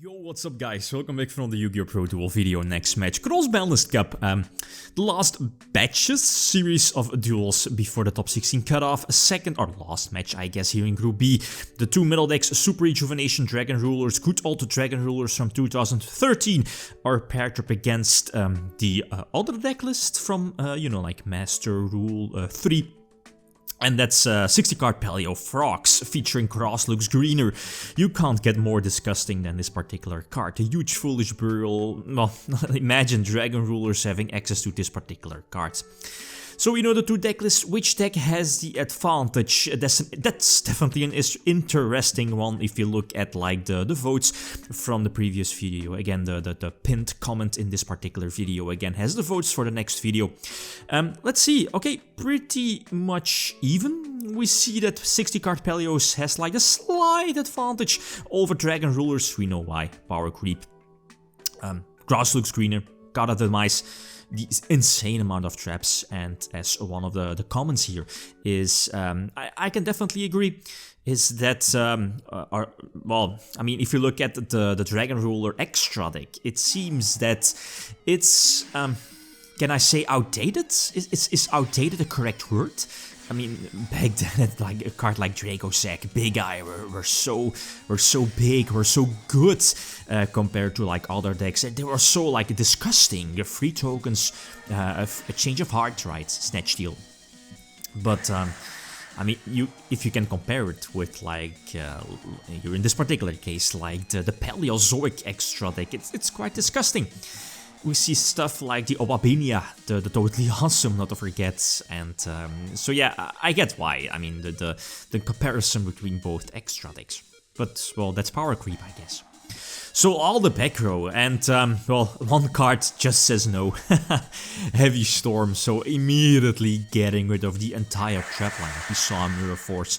Yo, what's up guys? Welcome back from the YugioPro duel video. Next match, Cross-Banlist Cup. The last batches series of duels before the top 16 cutoff. Second or last match, I guess, here in Group B. The two middle decks, Super Rejuvenation Dragon Rulers, good old Dragon Rulers from 2013, are paired up against the other deck list from, you know, like Master Rule 3. And that's 60 card Paleofrogs featuring Cross looks greener. You can't get more disgusting than this particular card. A huge foolish burial. Well, imagine Dragon Rulers having access to this particular card. So we know the two deck lists, which deck has the advantage. That's definitely an interesting one if you look at like the votes from the previous video. Again, the pinned comment in this particular video again has the votes for the next video. Let's see. Okay, pretty much even. We see that 60 card Paleos has like a slight advantage over Dragon Rulers. We know why. Power creep. Grass looks greener. Gotta demise the insane amount of traps, and as one of the comments here is, I can definitely agree, is that, well, I mean, if you look at the Dragon Ruler extra deck, it seems that it's, can I say outdated? Is outdated a correct word? I mean, back then, like a card like Dracossack, Big Eye were so big, were so good compared to like other decks. They were so like disgusting. Your free tokens, a change of heart, right? Snatch Steal. But I mean, if you can compare it with like you're in this particular case, like the Paleozoic extra deck, it's quite disgusting. We see stuff like the Obabinia, the totally awesome, not to forget, and so yeah, I get why. I mean, the comparison between both extra decks, but well, that's power creep, I guess. So all the back row, and well, one card just says no. Heavy Storm, so immediately getting rid of the entire trap line. We saw Mirror Force,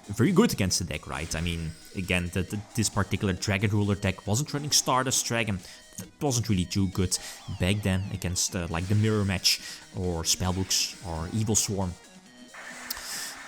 very good against the deck, right? I mean, again, this particular Dragon Ruler deck wasn't running Stardust Dragon. That wasn't really too good back then against like the Mirror Match or Spellbooks or Evil Swarm.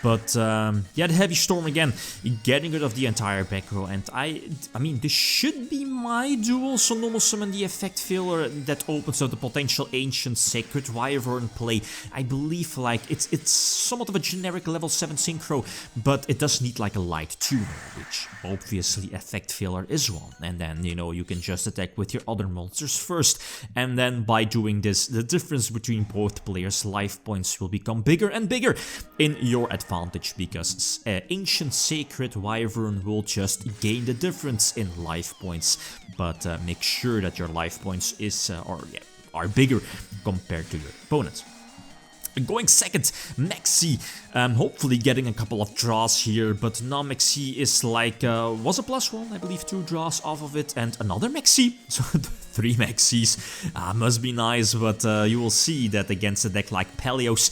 But yeah, the Heavy Storm again, getting rid of the entire back row, and I mean, this should be my duel, so normal summon the effect filler that opens up the potential Ancient Sacred Wyvern play. I believe like it's somewhat of a generic level 7 synchro, but it does need like a light tuner, which obviously effect filler is one. And then, you know, you can just attack with your other monsters first, and then by doing this, the difference between both players' life points will become bigger and bigger in your advantage, because Ancient Sacred Wyvern will just gain the difference in life points, but make sure that your life points are bigger compared to your opponents. Going second, Maxi, hopefully getting a couple of draws here, but now Maxi is like, was a +1, I believe 2 draws off of it, and another Maxi, so 3 Maxis, must be nice, but you will see that against a deck like Paleos,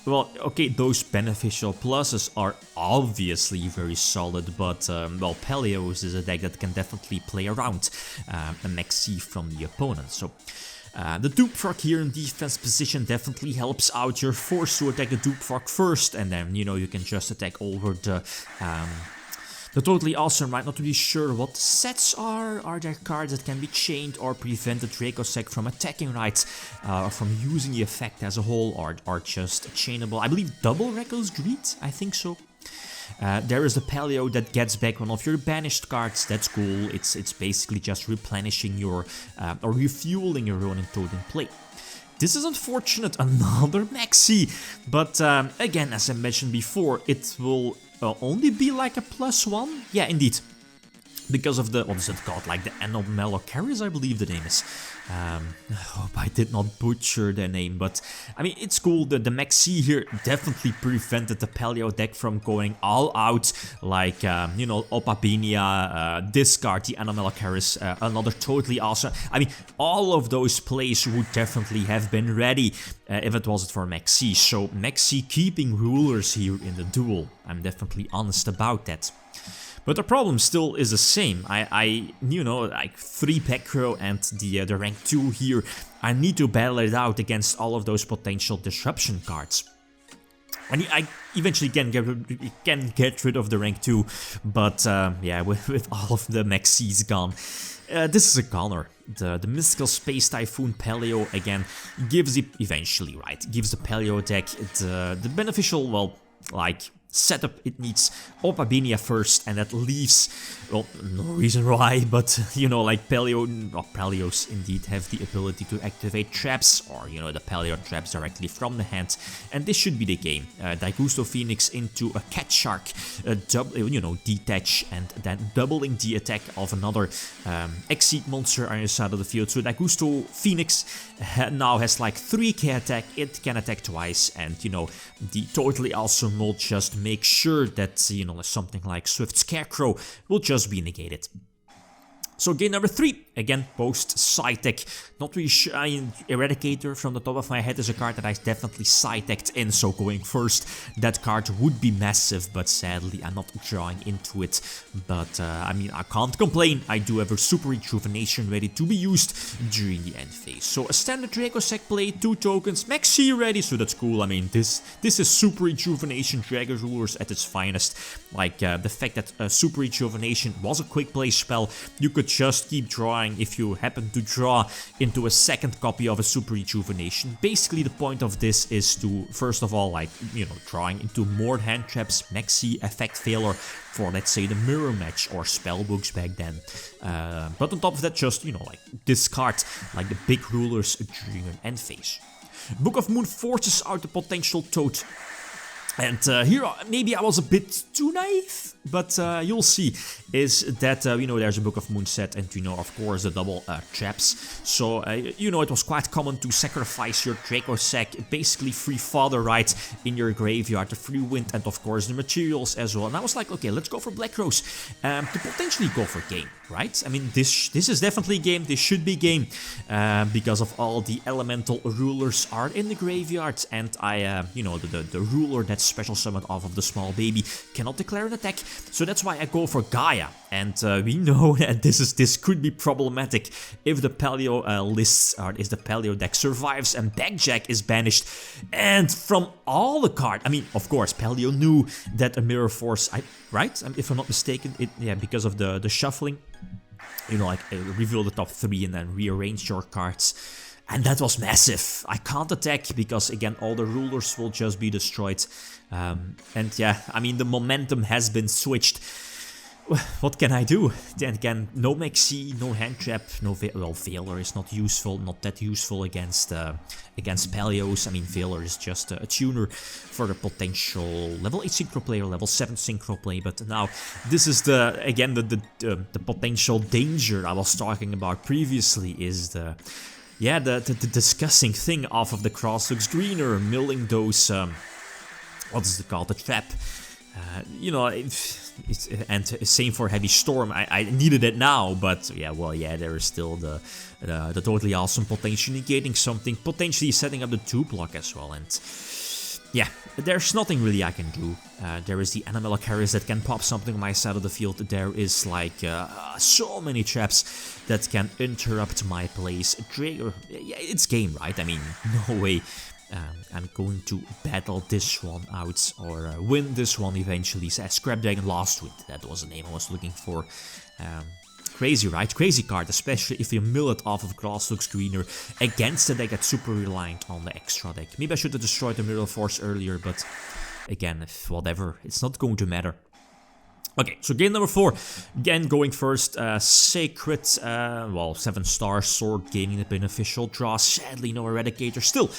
well, okay, those beneficial pluses are obviously very solid, but, well, Paleos is a deck that can definitely play around a Maxi from the opponent, so... the Duepfrog here in defense position definitely helps out. You're forced to attack the Duepfrog first, and then, you know, you can just attack over the totally awesome, right? Not really sure what sets are. Are there cards that can be chained or prevent the Dracossack from attacking, right? Or from using the effect as a whole, or are just chainable? I believe double Reckless Greed, I think so. There is the Paleo that gets back one of your banished cards. That's cool. It's basically just replenishing your or refueling your Ronin Totem play. This is unfortunate, another Maxi, but again, as I mentioned before, it will only be like a +1. Yeah, indeed. Because of the, what is it called, like the Anomalocaris, I believe the name is. I hope I did not butcher the name, but I mean, it's cool. The Maxi here definitely prevented the Paleo deck from going all out, like, you know, Opabinia, discard the Anomalocaris, another totally awesome. I mean, all of those plays would definitely have been ready if it wasn't for Maxi. So Maxi keeping rulers here in the duel, I'm definitely honest about that. But the problem still is the same. You know, like 3 back row and the rank 2 here, I need to battle it out against all of those potential disruption cards. And I eventually can get rid of the rank 2, but yeah, with all of the Maxis gone. This is a goner. The Mystical Space Typhoon Paleo, again, gives it, eventually, right, gives the Paleo deck the beneficial, well, like, setup it needs Opabenia first, and that leaves, well, no reason why, but, you know, like Paleos indeed have the ability to activate traps, or, you know, the Paleo traps directly from the hand, and this should be the game. Daigusto Phoenix into a Cat Shark, you know, detach, and then doubling the attack of another Exceed monster on your side of the field. So Daigusto Phoenix now has like 3k attack, it can attack twice, and, you know, the totally awesome will just make sure that, you know, something like Swift Scarecrow will just be negated. So game number 3, again, post side tech. Not really sure, Eradicator from the top of my head is a card that I definitely side teched in, so going first, that card would be massive, but sadly I'm not drawing into it. But I mean, I can't complain, I do have a Super Rejuvenation ready to be used during the end phase. So a standard Dracossack play, 2 tokens, Maxi ready, so that's cool. I mean, this is Super Rejuvenation Dragon Rulers at its finest. Like the fact that Super Rejuvenation was a quick play spell, you could just keep drawing if you happen to draw into a second copy of a Super Rejuvenation. Basically, the point of this is to, first of all, like, you know, drawing into more hand traps, Maxi, Effect Failure for, let's say, the Mirror Match or Spellbooks back then. But on top of that, just, you know, like, discard, like, the big rulers during an end phase. Book of Moon forces out the potential Toad. And here, maybe I was a bit too naive, but you'll see, is that, you know, there's a Book of Moon set, and, you know, of course, the double traps. So, you know, it was quite common to sacrifice your Dracossack, basically free Father Right in your graveyard, the free Wind, and, of course, the materials as well. And I was like, okay, let's go for Black Rose, to potentially go for game, right? I mean, this is definitely game, this should be game, because of all the elemental rulers are in the graveyard, and you know, the ruler that's special summoned off of the small baby cannot declare an attack, so that's why I go for Gaia. And we know that this could be problematic if the Paleo if the Paleo deck survives and Backjack is banished. And from all the cards, I mean, of course, Paleo knew that a Mirror Force, right? If I'm not mistaken, because of the shuffling, you know, like reveal the top 3 and then rearrange your cards. And that was massive. I can't attack because, again, all the rulers will just be destroyed. And yeah, I mean, the momentum has been switched. What can I do? Then again, no Maxi, no hand trap, no well, Veiler is not useful, not that useful against Paleos. I mean, Veiler is just a tuner for the potential level 8 synchro play or level 7 synchro play. But now, this is the potential danger I was talking about previously, is the disgusting thing off of the Cross-Banlist Greener, milling those, what is it called, the trap. You know, and same for Heavy Storm. I needed it now, but yeah, well, yeah, there is still the totally awesome potential negating something, potentially setting up the 2-block as well, and yeah, there's nothing really I can do. There is the Animal Carriers that can pop something on my side of the field. There is like so many traps that can interrupt my plays. Yeah, it's game, right? I mean, no way I'm going to battle this one out or win this one eventually. Scrap Dragon Last Wind, that was the name I was looking for. Crazy, right? Crazy card, especially if you mill it off of Cross-Banlist Greener against a deck that's super reliant on the extra deck. Maybe I should have destroyed the Mirror Force earlier, but again, whatever, it's not going to matter. Okay, so game number 4, again going first, Sacred, 7-star sword gaining the beneficial draw, sadly no Eradicator, still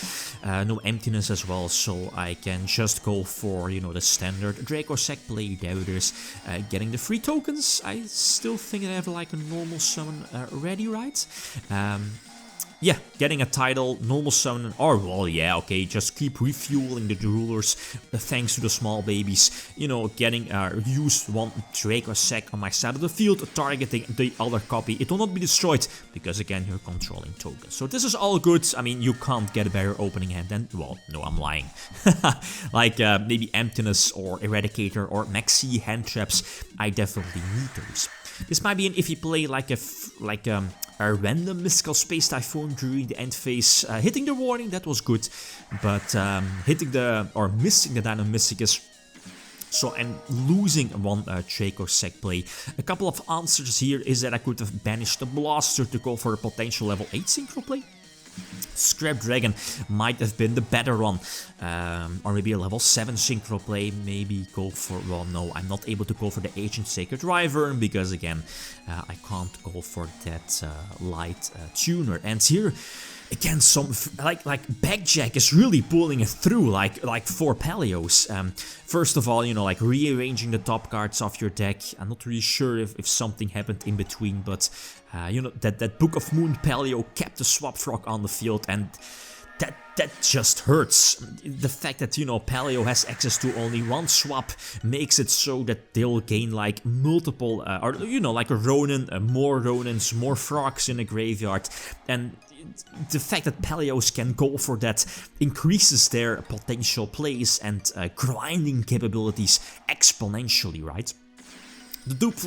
no Emptiness as well, so I can just go for, you know, the standard Dracossack play. There it is, getting the free tokens. I still think I have like a normal summon ready, right? Yeah, getting a title, normal summon, or, well, yeah, okay, just keep refueling the rulers, thanks to the small babies, you know, getting use one Dracossack on my side of the field, targeting the other copy. It will not be destroyed, because, again, you're controlling tokens. So this is all good. I mean, you can't get a better opening hand than, well, no, I'm lying. Like, maybe Emptiness, or Eradicator, or Maxi hand traps, I definitely need those. This might be an iffy play, like a random Mystical Space Typhoon during the end phase, hitting the warning, that was good, but hitting the, or missing the Dynamisticus. So I'm losing one Dracossack play. A couple of answers here is that I could have banished the Blaster to go for a potential level 8 Synchro play. Scrap Dragon might have been the better one, or maybe a level 7 Synchro play, maybe go for, well no, I'm not able to go for the Ancient Sacred Wyvern, because again, I can't go for that light tuner, and here, again, some like Backjack is really pulling it through, like 4 Paleos. First of all, you know, like rearranging the top cards of your deck. I'm not really sure if something happened in between, but you know, that Book of Moon Paleo kept the Swap Frog on the field, and that just hurts. The fact that, you know, Paleo has access to only one swap makes it so that they'll gain like multiple, or you know, like a Ronin, more Ronins, more Frogs in the graveyard, and the fact that Paleos can go for that increases their potential plays and grinding capabilities exponentially, right? The dupe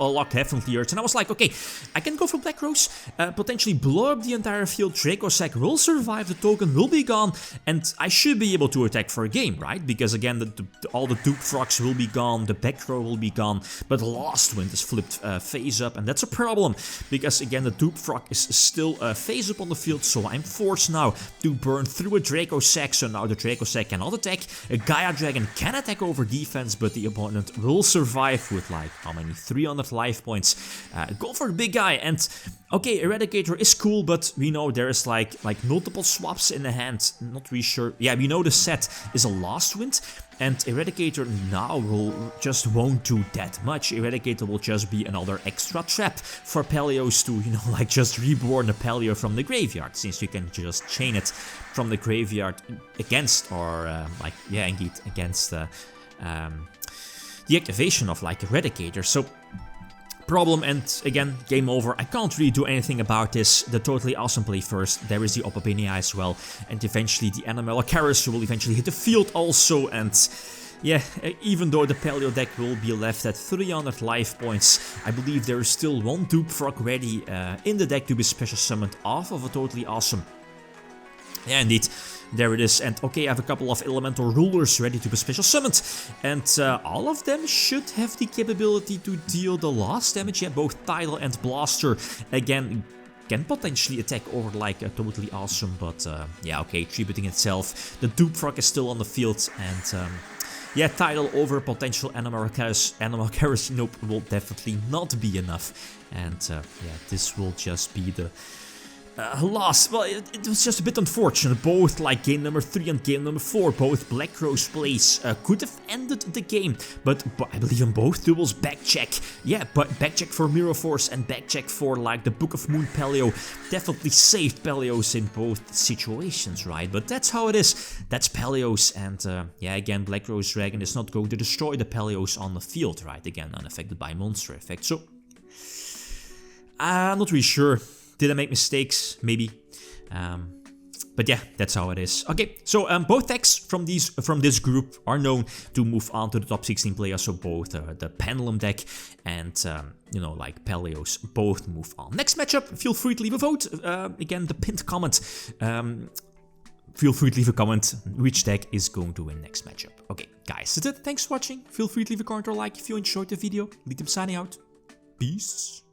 lock definitely hurts, and I was like, okay, I can go for Black Rose, potentially blow up the entire field, Dracossack will survive, the token will be gone, and I should be able to attack for a game, right? Because again, all the dupe frogs will be gone, the back row will be gone, but Last Wind is flipped face up, and that's a problem, because again, the dupe frog is still face up on the field, so I'm forced now to burn through a Dracossack, so now the Dracossack cannot attack, a Gaia Dragon can attack over defense, but the opponent will survive with like, how many? 300 life points. Go for the big guy, and okay, Eradicator is cool, but we know there is like multiple swaps in the hand, not really sure. Yeah, we know the set is a Last Wind, and Eradicator now won't do that much. Eradicator will just be another extra trap for Paleos to, you know, like just reborn the Paleo from the graveyard, since you can just chain it from the graveyard against, or like, yeah, indeed, against the activation of like Eradicator. So problem, and again, game over. I can't really do anything about this. The totally awesome play first, there is the Opabinia as well, and eventually the Animalakaris will eventually hit the field also, and yeah, even though the Paleo deck will be left at 300 life points, I believe there is still one dupe frog ready in the deck to be special summoned off of a totally awesome. Yeah, indeed, there it is, and okay, I have a couple of elemental rulers ready to be special summoned, and all of them should have the capability to deal the last damage. Yeah, both Tidal and Blaster, again, can potentially attack over like a totally awesome, but yeah, okay, tributing itself, the dupe frog is still on the field, and yeah, Tidal over potential Animalakaris, nope, will definitely not be enough, and yeah, this will just be the last. Well, it was just a bit unfortunate. Both like game number 3 and game number 4, both Black Rose plays could have ended the game, but I believe in both duels, Backjack, yeah, but Backjack for Mirror Force and Backjack for like the Book of Moon Paleo definitely saved Paleos in both situations, right? But that's how it is. That's Paleos, and yeah, again, Black Rose Dragon is not going to destroy the Paleos on the field, right? Again, unaffected by monster effect. So I'm not really sure. Did I make mistakes? Maybe. But yeah, that's how it is. Okay, so both decks from this group are known to move on to the top 16 players. So both the Pendulum deck and you know, like Paleos both move on. Next matchup, feel free to leave a vote. Again, the pinned comment. Feel free to leave a comment which deck is going to win next matchup. Okay, guys, that's it. Thanks for watching. Feel free to leave a comment or like if you enjoyed the video. Lithium signing out. Peace.